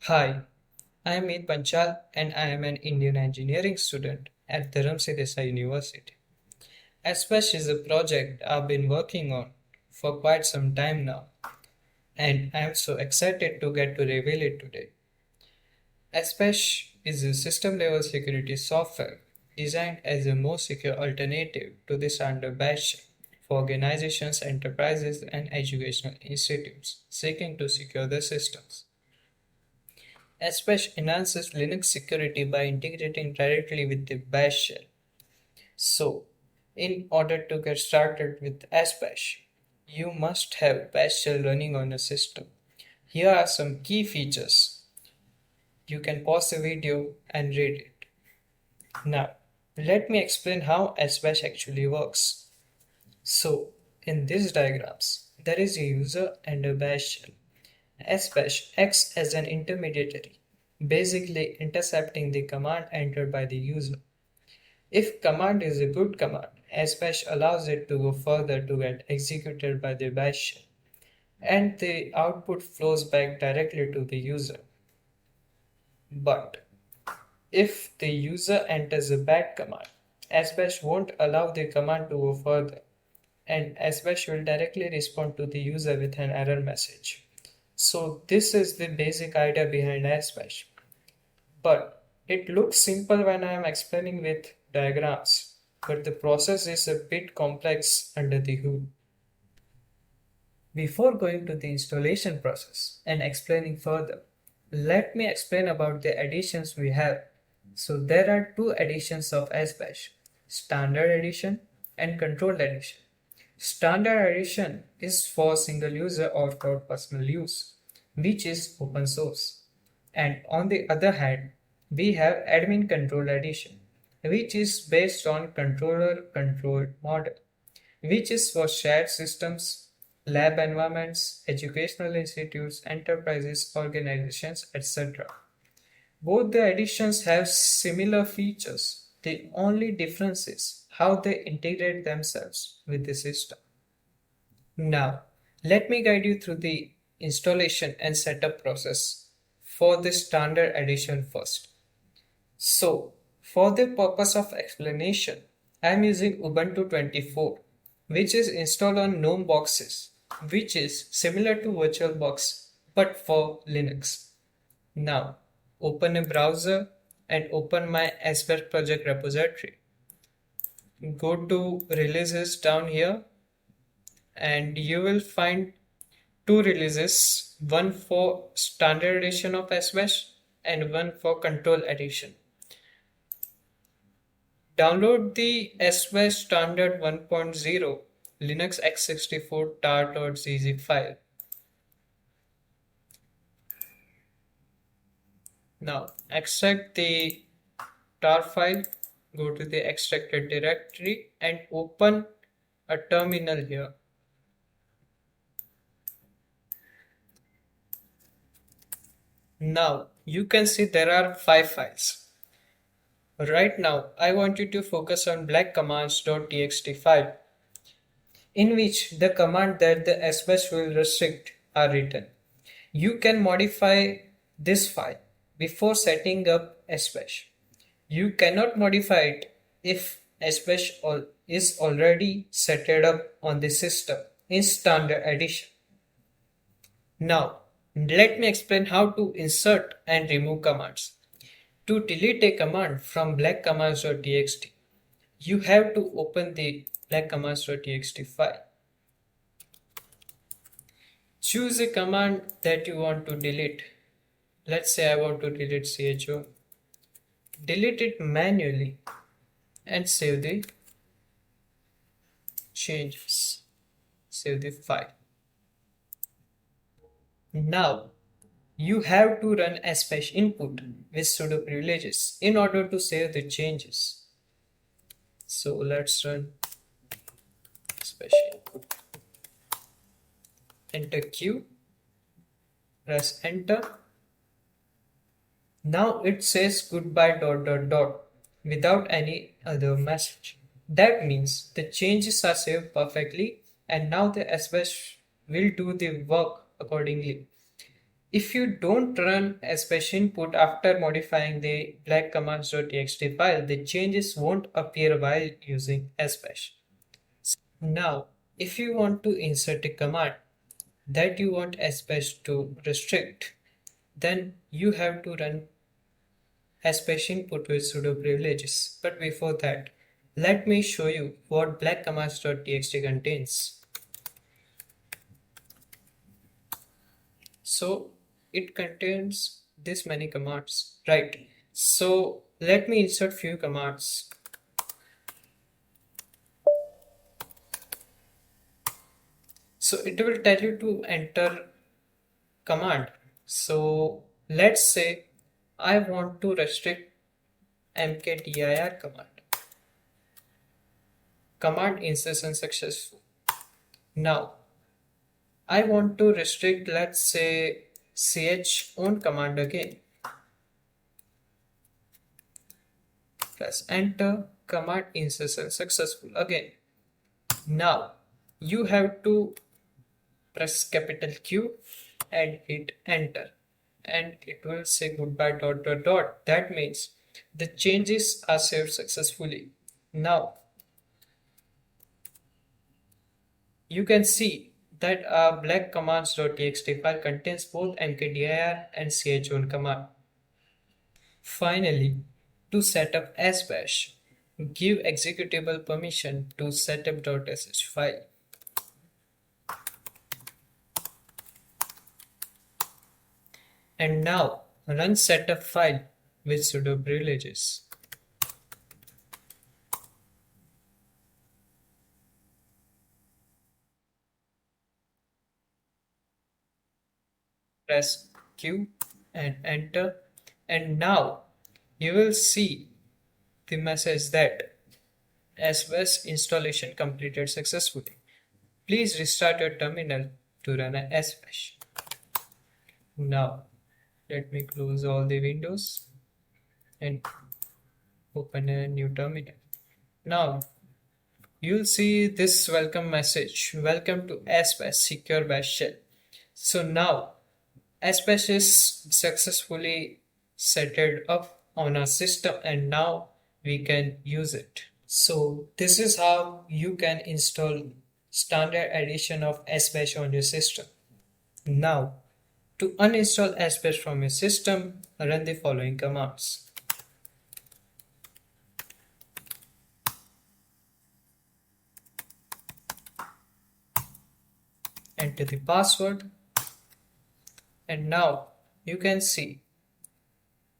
Hi, I am Meet Panchal and I am an Indian engineering student at Dharamsi Desai University. Sbash is a project I've been working on for quite some time now, and I am so excited to get to reveal it today. Sbash is a system level security software designed as a more secure alternative to the standard bash for organizations, enterprises, and educational institutes seeking to secure their systems. Sbash enhances Linux security by integrating directly with the bash shell. So, in order to get started with Sbash, you must have bash shell running on a system. Here are some key features. You can pause the video and read it. Now, let me explain how Sbash actually works. So, in these diagrams, there is a user and a bash shell. Sbash acts as an intermediary, basically intercepting the command entered by the user. If command is a good command, Sbash allows it to go further to get executed by the bash shell, and the output flows back directly to the user. But if the user enters a bad command, Sbash won't allow the command to go further, and Sbash will directly respond to the user with an error message. So this is the basic idea behind Sbash. But it looks simple when I am explaining with diagrams, but the process is a bit complex under the hood. Before going to the installation process and explaining further, let me explain about the additions we have. So there are two editions of SBash, Standard Edition and Controlled Edition. Standard Edition is for single user or for personal use, which is open source. And on the other hand, we have Admin Controlled Edition, which is based on controller controlled model, which is for shared systems, lab environments, educational institutes, enterprises, organizations, etc. Both the editions have similar features. The only difference is how they integrate themselves with the system. Now, let me guide you through the installation and setup process for the standard edition first. So, for the purpose of explanation, I am using Ubuntu 24, which is installed on GNOME boxes, which is similar to VirtualBox but for Linux. Now, open a browser and open my SBash project repository. Go to releases down here and you will find two releases, one for standard edition of SBash and one for control edition. Download the SBash standard 1.0 Linux x64 tar.zz file. Now extract the tar file, go to the extracted directory and open a terminal here. Now you can see there are 5 files. Right now I want you to focus on blackcommands.txt file, in which the command that the sbash will restrict are written. You can modify this file before setting up sbash. You cannot modify it if sbash is already set up on the system in standard edition. Now, let me explain how to insert and remove commands. To delete a command from blackcommands.txt, you have to open the blackcommands.txt file. Choose a command that you want to delete. Let's say I want to delete cho. Delete it manually and save the changes. Save the file. Now, you have to run sbash input with sudo privileges in order to save the changes. So let's run sbash input. Enter Q, press enter. Now it says goodbye ... without any other message. That means the changes are saved perfectly and now the sbash will do the work accordingly. If you don't run a special input after modifying the blackcommands.txt file, the changes won't appear while using sbash. Now, if you want to insert a command that you want sbash to restrict, then you have to run sbash input with sudo privileges. But before that, let me show you what blackcommands.txt contains. So it contains this many commands, right? So let me insert few commands. So it will tell you to enter command. So let's say I want to restrict mkdir command. Command insertion successful. Now I want to restrict, let's say, ch own command again. Press enter, command insertion successful again. Now you have to press capital Q and hit enter, and it will say goodbye dot dot dot. That means the changes are saved successfully. Now you can see that our blackcommands.txt file contains both mkdir and chown command. Finally, to set up sbash, give executable permission to setup.sh file. And now run setup file with sudo privileges. Press Q and enter, and now you will see the message that sbash installation completed successfully. Please restart your terminal to run a sbash. Now let me close all the windows and open a new terminal. Now you'll see this welcome message. Welcome to sbash secure bash shell. So now sbash is successfully set up on our system, and now we can use it. So this is how you can install standard edition of sbash on your system. Now to uninstall sbash from your system, run the following commands. Enter the password, and now you can see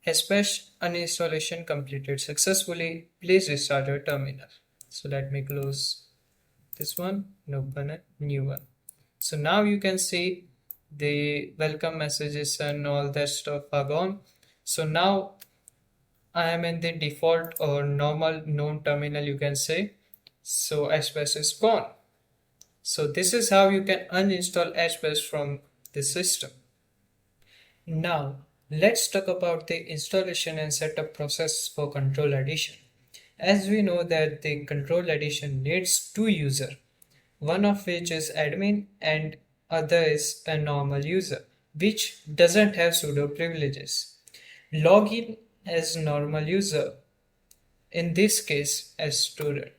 sbash uninstallation completed successfully. Please restart your terminal. So let me close this one and open a new one. So now you can see the welcome messages and all that stuff are gone. So now I am in the default or normal known terminal, you can say. So sbash is gone. So this is how you can uninstall sbash from the system. Now let's talk about the installation and setup process for control edition. As we know that the control edition needs two users, one of which is admin and other is a normal user, which doesn't have sudo privileges. Login as normal user, in this case as student.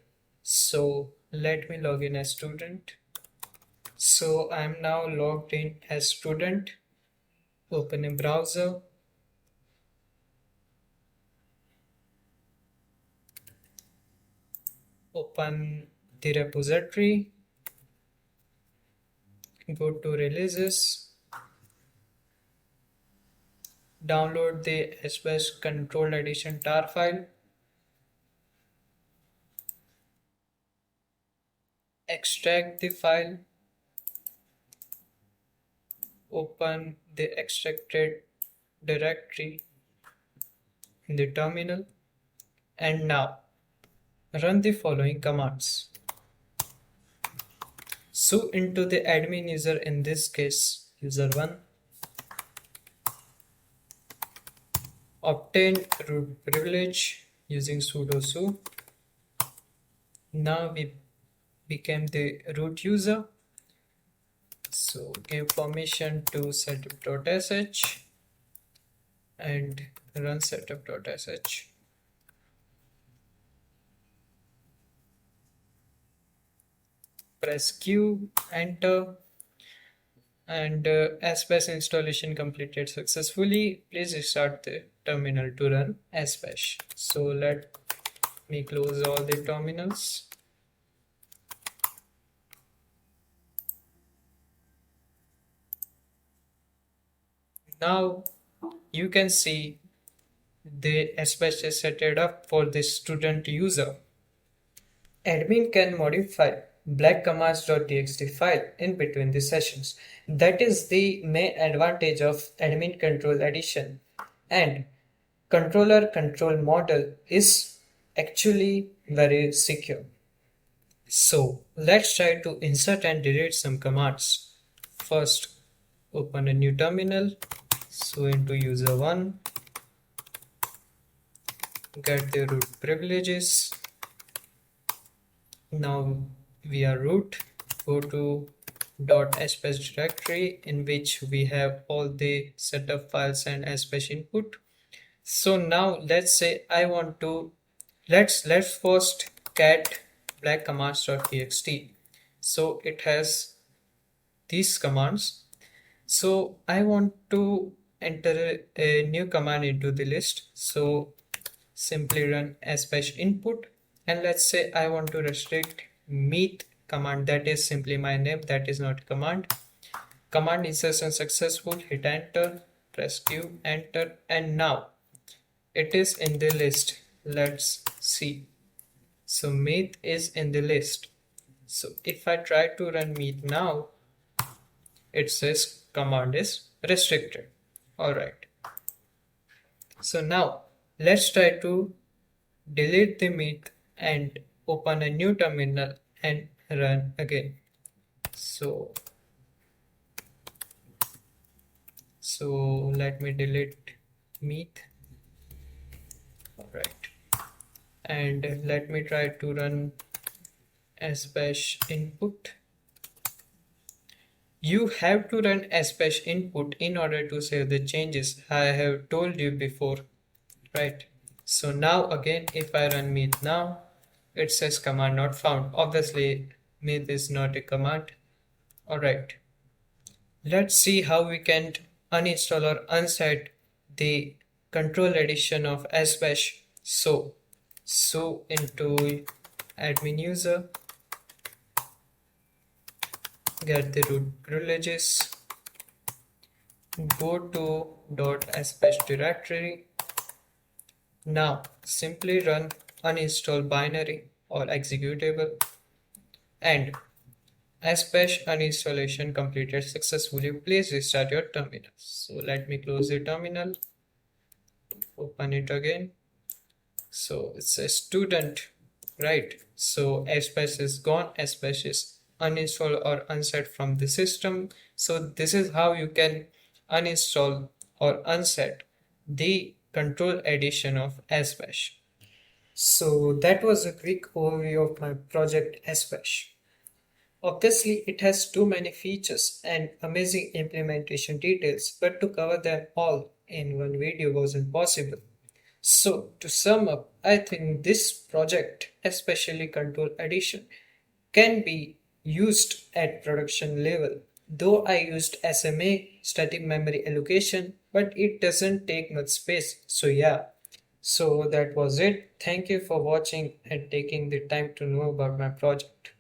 So let me log in as student. So I am now logged in as student. Open a browser. Open the repository. Go to releases. Download the sbash control edition tar file. Extract the file. Open the extracted directory in the terminal, and now run the following commands. So into the admin user, in this case user1, obtain root privilege using sudo su. Now we became the root user. So So give permission to setup.sh and run setup.sh. Press Q, enter, and Sbash installation completed successfully. Please restart the terminal to run Sbash. So let me close all the terminals. Now you can see the Sbash is set it up for the student user. Admin can modify blackcommands.txt file in between the sessions. That is the main advantage of admin control addition. And controller control model is actually very secure. So let's try to insert and delete some commands. First, open a new terminal. So into user 1, get the root privileges. Now we are root. Go to .sbash directory in which we have all the setup files and sbash input. So now let's say I want to let's first cat blackcommands.txt. So it has these commands. So I want to enter a new command into the list. So simply run sbash input, and let's say I want to restrict meet command. That is simply my name, that is not command. Command insertion successful, hit enter, press Q, enter, and now it is in the list. Let's see. So meet is in the list. So if I try to run meet now, it says command is restricted. Alright. So now let's try to delete the meet and open a new terminal and run again. So let me delete meet. Alright. And let me try to run sbash input. You have to run sbash input in order to save the changes. I have told you before, right? So now again, if I run meet now, it says command not found. Obviously, meet is not a command. Alright. Let's see how we can uninstall or unset the control edition of sbash. So into admin user, get the root privileges, go to .sbash directory. Now simply run uninstall binary or executable, and sbash uninstallation completed successfully. Please restart your terminal. So let me close the terminal, open it again. So it's a student, right? So sbash is gone, sbash is uninstalled or unset from the system. So this is how you can uninstall or unset the control edition of sbash. So that was a quick overview of my project Sbash. Obviously, it has too many features and amazing implementation details, but to cover them all in one video wasn't possible. So, to sum up, I think this project, especially Control Edition, can be used at production level. Though I used SMA, static memory allocation, but it doesn't take much space. So, yeah, so that was it. Thank you for watching and taking the time to know about my project.